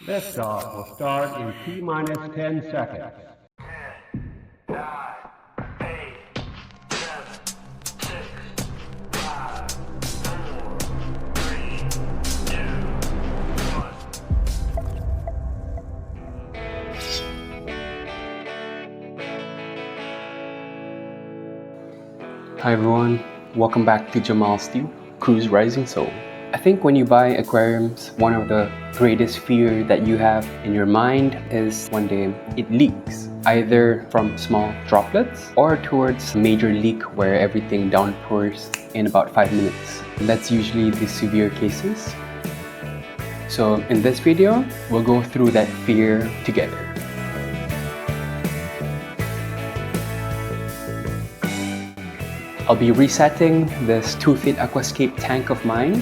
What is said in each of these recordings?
Liftoff will start in T-minus 10 seconds. 10, 9, 8, 7, 6, 5, 4, 3, 2, 1. Hi everyone, welcome back to Jamal Steele, Cruise Rising Soul. I think when you buy aquariums, one of the greatest fear that you have in your mind is one day it leaks, either from small droplets or towards a major leak where everything downpours in about 5 minutes. And that's usually the severe cases. So in this video, we'll go through that fear together. I'll be resetting this 2-feet aquascape tank of mine,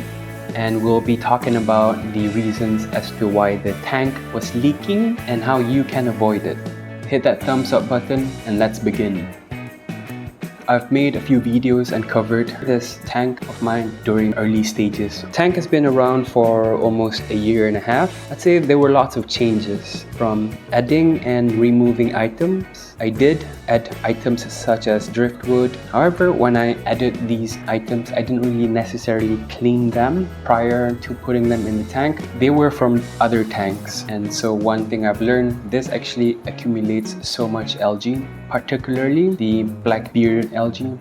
and we'll be talking about the reasons as to why the tank was leaking and how you can avoid it. Hit that thumbs up button and let's begin. I've made a few videos and covered this tank of mine during early stages. Tank has been around for almost a year and a half. I'd say there were lots of changes from adding and removing items. I did add items such as driftwood. However, when I added these items, I didn't really necessarily clean them prior to putting them in the tank. They were from other tanks, and so one thing I've learned, this actually accumulates so much algae, particularly the black bearded algae.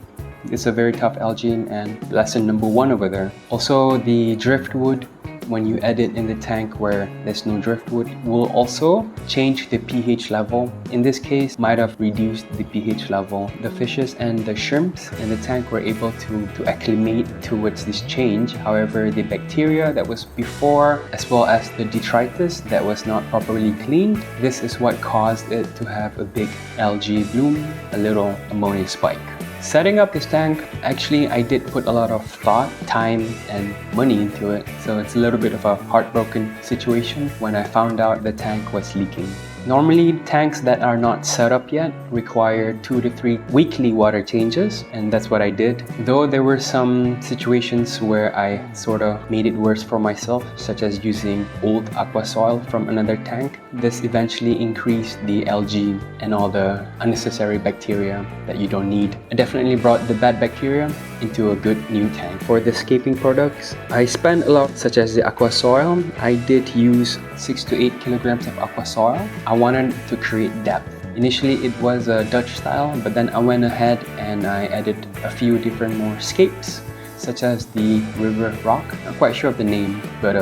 It's a very tough algae, and lesson number 1 over there. Also, the driftwood, when you add it in the tank where there's no driftwood, will also change the pH level. In this case, might have reduced the pH level. The fishes and the shrimps in the tank were able to acclimate towards this change. However, the bacteria that was before, as well as the detritus that was not properly cleaned, this is what caused it to have a big algae bloom, a little ammonia spike. Setting up this tank, actually I did put a lot of thought, time and money into it, so it's a little bit of a heartbroken situation when I found out the tank was leaking. Normally, tanks that are not set up yet require 2 to 3 weekly water changes, and that's what I did. Though there were some situations where I sort of made it worse for myself, such as using old aqua soil from another tank. This eventually increased the algae and all the unnecessary bacteria that you don't need. I definitely brought the bad bacteria into a good new tank. For the escaping products, I spent a lot, such as the aqua soil. I did use 6 to 8 kilograms of aqua soil. I wanted to create depth. Initially it was a Dutch style, but then I went ahead and I added a few different more scapes, such as the river rock. I'm not quite sure of the name, but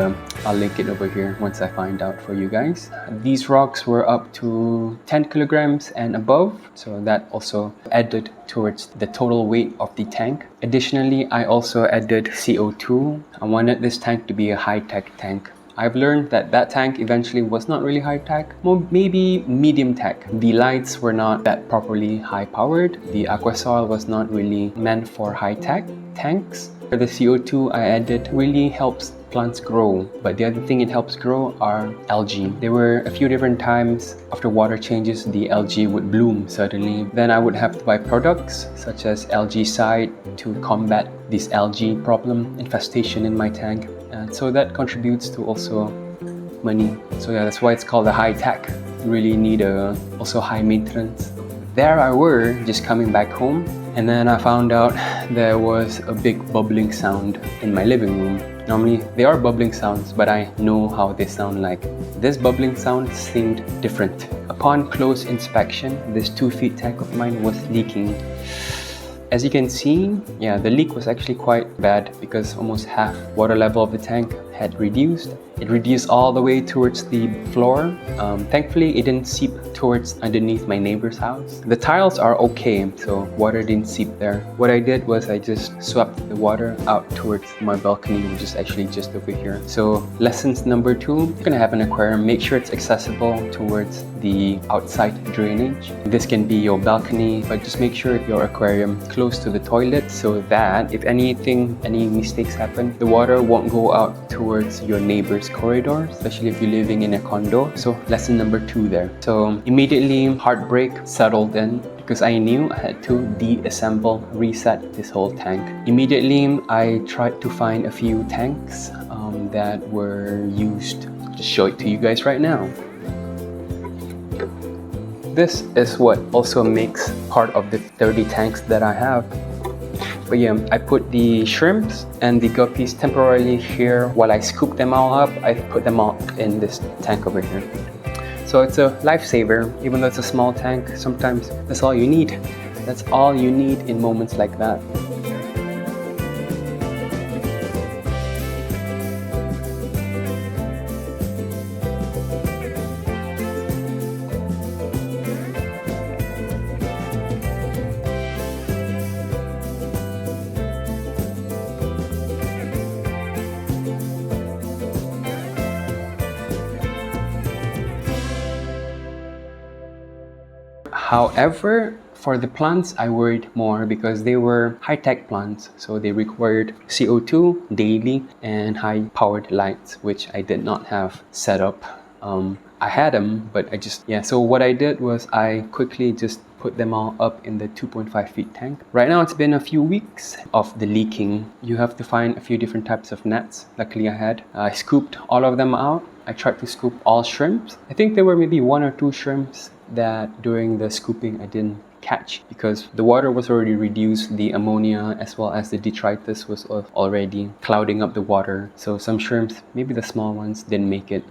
I'll link it over here once I find out for you guys. These rocks were up to 10 kilograms and above, so that also added towards the total weight of the tank. Additionally, I also added CO2. I wanted this tank to be a high-tech tank. I've learned that that tank eventually was not really high-tech, maybe medium-tech. The lights were not that properly high-powered. The aqua soil was not really meant for high-tech tanks. The CO2 I added really helps plants grow, but the other thing it helps grow are algae. There were a few different times after water changes the algae would bloom suddenly. Then I would have to buy products such as algaecide to combat this algae problem infestation in my tank, and so that contributes to also money. So yeah, that's why it's called a high tech. You really need also high maintenance. There I were just coming back home, and then I found out there was a big bubbling sound in my living room. Normally they are bubbling sounds, but I know how they sound like. This bubbling sound seemed different. Upon close inspection, this 2-feet tank of mine was leaking. As you can see, yeah, the leak was actually quite bad because almost half water level of the tank had reduced. It reduced all the way towards the floor. Thankfully, it didn't seep towards underneath my neighbor's house. The tiles are okay, so water didn't seep there. What I did was I just swept the water out towards my balcony, which is actually just over here. So lessons number 2, you're gonna have an aquarium, make sure it's accessible towards the outside drainage. This can be your balcony, but just make sure your aquarium close to the toilet so that if any mistakes happen, the water won't go out towards your neighbor's corridor, especially if you're living in a condo. So lesson number 2 there. So immediately heartbreak settled in because I knew I had to deassemble, reset this whole tank. Immediately I tried to find a few tanks that were used just show it to you guys right now. This is what also makes part of the 30 tanks that I have. But yeah, I put the shrimps and the guppies temporarily here while I scoop them all up. I put them all in this tank over here. So it's a lifesaver, even though it's a small tank. Sometimes that's all you need. That's all you need in moments like that. However, for the plants, I worried more because they were high-tech plants, so they required CO2 daily and high-powered lights, which I did not have set up. I had them, but so what I did was I quickly just put them all up in the 2.5 feet tank. Right now, it's been a few weeks of the leaking. You have to find a few different types of nets. Luckily, I scooped all of them out. I tried to scoop all shrimps. I think there were maybe 1 or 2 shrimps that during the scooping I didn't catch because the water was already reduced, the ammonia as well as the detritus was already clouding up the water. So some shrimps, maybe the small ones, didn't make it.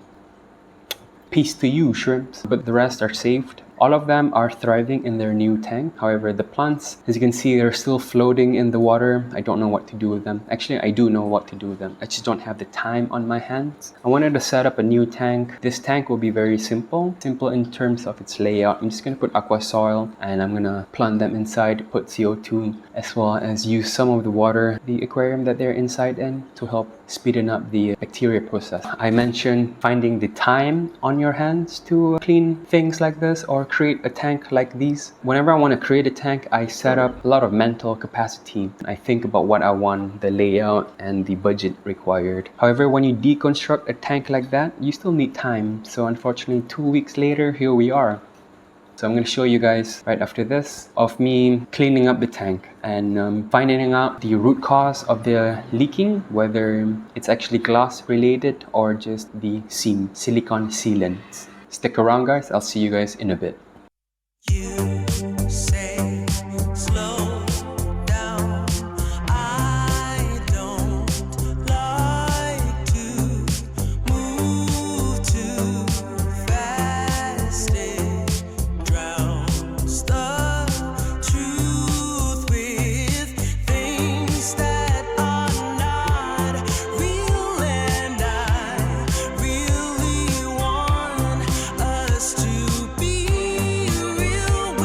Peace to you, shrimps. But the rest are saved. All of them are thriving in their new tank. However, the plants, as you can see, they're still floating in the water. I don't know what to do with them. Actually, I do know what to do with them. I just don't have the time on my hands. I wanted to set up a new tank. This tank will be very simple. Simple in terms of its layout. I'm just going to put aqua soil and I'm going to plant them inside, put CO2, as well as use some of the water, the aquarium that they're inside in, to help speeding up the bacteria process. I mentioned finding the time on your hands to clean things like this or create a tank like these. Whenever I want to create a tank, I set up a lot of mental capacity. I think about what I want, the layout, and the budget required. However, when you deconstruct a tank like that, you still need time. So unfortunately, 2 weeks later, here we are. So I'm going to show you guys right after this of me cleaning up the tank and finding out the root cause of the leaking, whether it's actually glass related or just the silicone sealants. Stick around, guys. I'll see you guys in a bit. You say slow down. I don't like to move too fast. It drowns the truth with things that are not real, and I really want us to be real.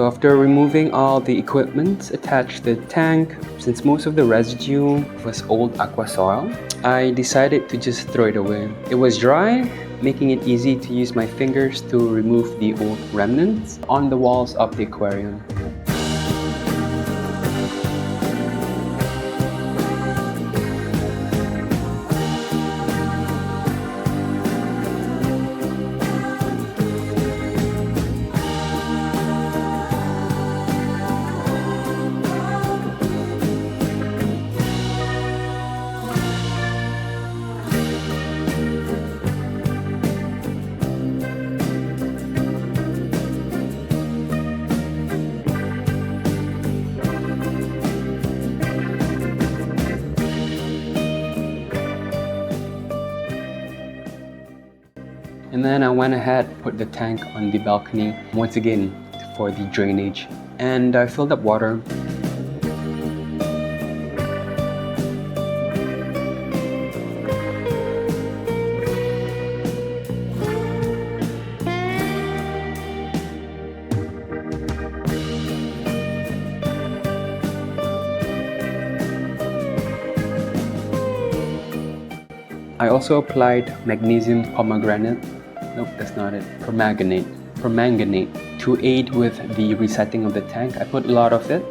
So after removing all the equipment attached to the tank, since most of the residue was old aqua soil, I decided to just throw it away. It was dry, making it easy to use my fingers to remove the old remnants on the walls of the aquarium. And then I went ahead, put the tank on the balcony once again for the drainage, and I filled up water. I also applied magnesium pomegranate. Nope, that's not it. Permanganate to aid with the resetting of the tank. I put a lot of it,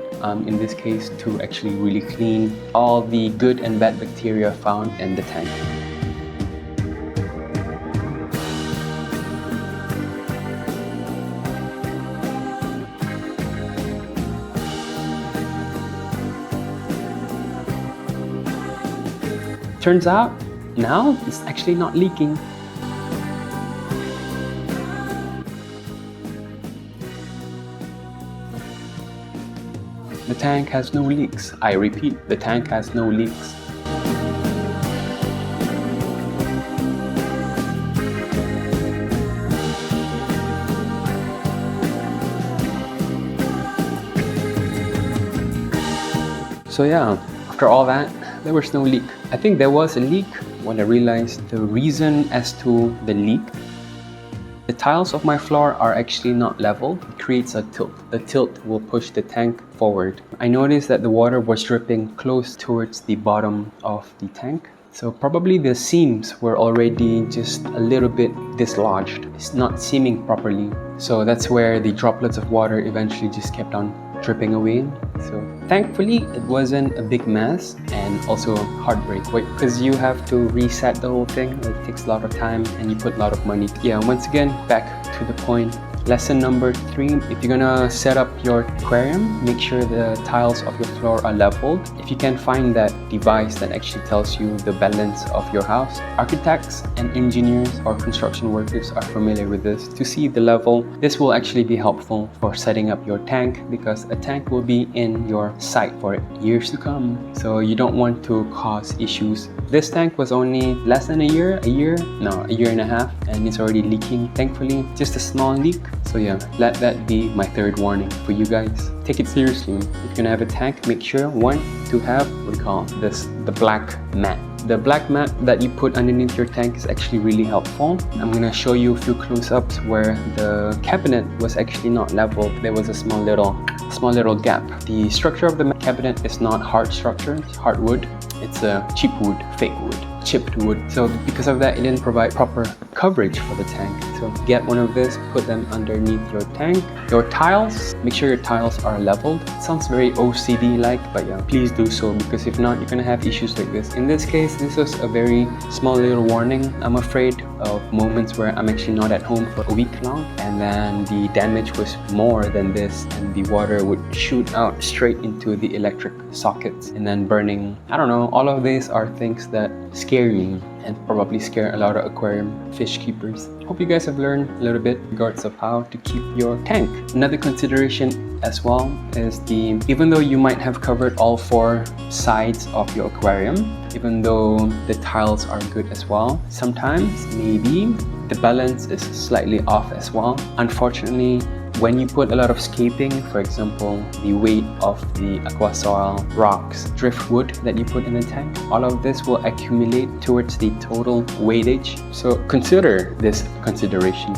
in this case, to actually really clean all the good and bad bacteria found in the tank. Turns out, now it's actually not leaking. The tank has no leaks. I repeat, the tank has no leaks. So yeah, after all that, there was no leak. I think there was a leak when I realized the reason as to the leak. The tiles of my floor are actually not level. It creates a tilt. The tilt will push the tank forward. I noticed that the water was dripping close towards the bottom of the tank. So probably the seams were already just a little bit dislodged. It's not seaming properly. So that's where the droplets of water eventually just kept on dripping away. So thankfully it wasn't a big mess, and also heartbreak, because you have to reset the whole thing. It takes a lot of time and you put a lot of money. Yeah, once again, back to the point. Lesson number 3, if you're gonna set up your aquarium, make sure the tiles of your floor are leveled. If you can find that device that actually tells you the balance of your house, architects and engineers or construction workers are familiar with this. To see the level, this will actually be helpful for setting up your tank, because a tank will be in your site for years to come. So you don't want to cause issues. This tank was only less than a year and a half, and it's already leaking. Thankfully, just a small leak. So yeah, let that be my third warning for you guys. Take it seriously. If you're gonna have a tank, make sure, one, to have what we call this, the black mat. The black mat that you put underneath your tank is actually really helpful. I'm gonna show you a few close-ups where the cabinet was actually not leveled. There was a small little gap. The structure of the cabinet is not hard structure, it's hard wood. It's a cheap wood, fake wood, chipped wood. So because of that, it didn't provide proper coverage for the tank. So get one of this, put them underneath your tank. Your tiles, make sure your tiles are leveled. It sounds very OCD-like, but yeah, please do so, because if not, you're gonna have issues like this. In this case, this was a very small little warning. I'm afraid of moments where I'm actually not at home for a week long, and then the damage was more than this, and the water would shoot out straight into the electric sockets and then burning. I don't know, all of these are things that scare me and probably scare a lot of aquarium fish keepers. Hope you guys have learned a little bit regards of how to keep your tank. Another consideration as well is even though you might have covered all 4 sides of your aquarium, even though the tiles are good as well, sometimes maybe the balance is slightly off as well. Unfortunately, when you put a lot of scaping, for example, the weight of the aqua soil, rocks, driftwood that you put in the tank, all of this will accumulate towards the total weightage. So consider this consideration.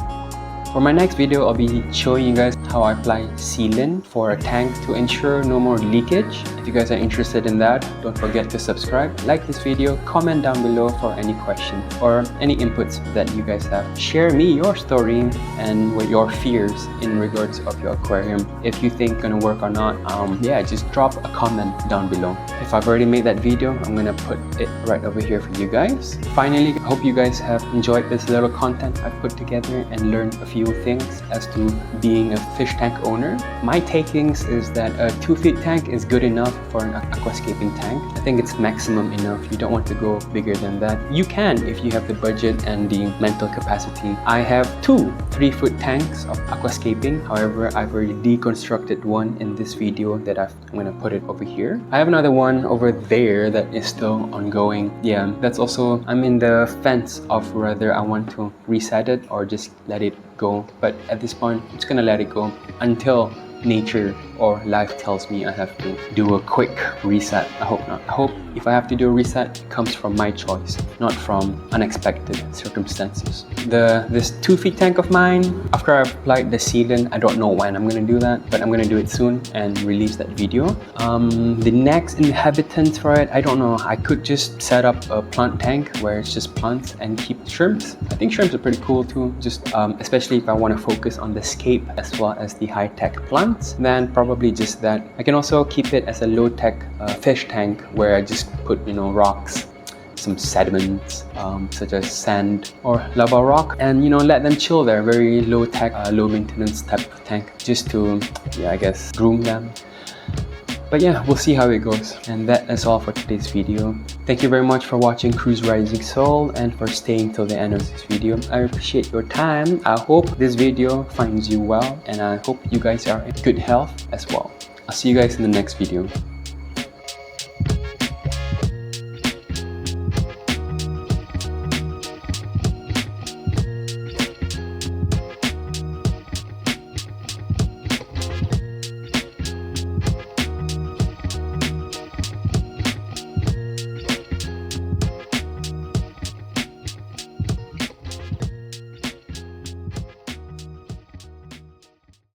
For my next video, I'll be showing you guys how I apply sealant for a tank to ensure no more leakage. If you guys are interested in that, don't forget to subscribe, like this video, comment down below for any questions or any inputs that you guys have. Share me your story and what your fears in regards of your aquarium. If you think gonna work or not, yeah, just drop a comment down below. If I've already made that video, I'm gonna put it right over here for you guys. Finally, I hope you guys have enjoyed this little content I've put together and learned a few things as to being a fish tank owner. My takings is that a 2-feet tank is good enough for an aquascaping tank. I think it's maximum enough. You don't want to go bigger than that. You can if you have the budget and the mental capacity. I have 2 3-foot tanks of aquascaping. However, I've already deconstructed one in this video that I'm gonna put it over here. I have another one over there that is still ongoing. Yeah, that's also, I'm in the fence of whether I want to reset it or just let it go. But at this point, I'm just gonna let it go until nature or life tells me I have to do a quick reset. I hope not. I hope if I have to do a reset, it comes from my choice, not from unexpected circumstances. This 2-feet tank of mine, after I've applied the sealant, I don't know when I'm gonna do that, but I'm gonna do it soon and release that video. The next inhabitants for it, I don't know. I could just set up a plant tank where it's just plants and keep shrimps. I think shrimps are pretty cool too, just especially if I want to focus on the scape as well as the high-tech plants, then probably just that. I can also keep it as a low-tech fish tank where I just put, you know, rocks, some sediments such as sand or lava rock, and, you know, let them chill there. Very low-tech, low-maintenance type of tank, just to, yeah, I guess, groom them. But yeah, we'll see how it goes. And that is all for today's video. Thank you very much for watching Cruise Rising Soul and for staying till the end of this video. I appreciate your time. I hope this video finds you well, and I hope you guys are in good health as well. I'll see you guys in the next video.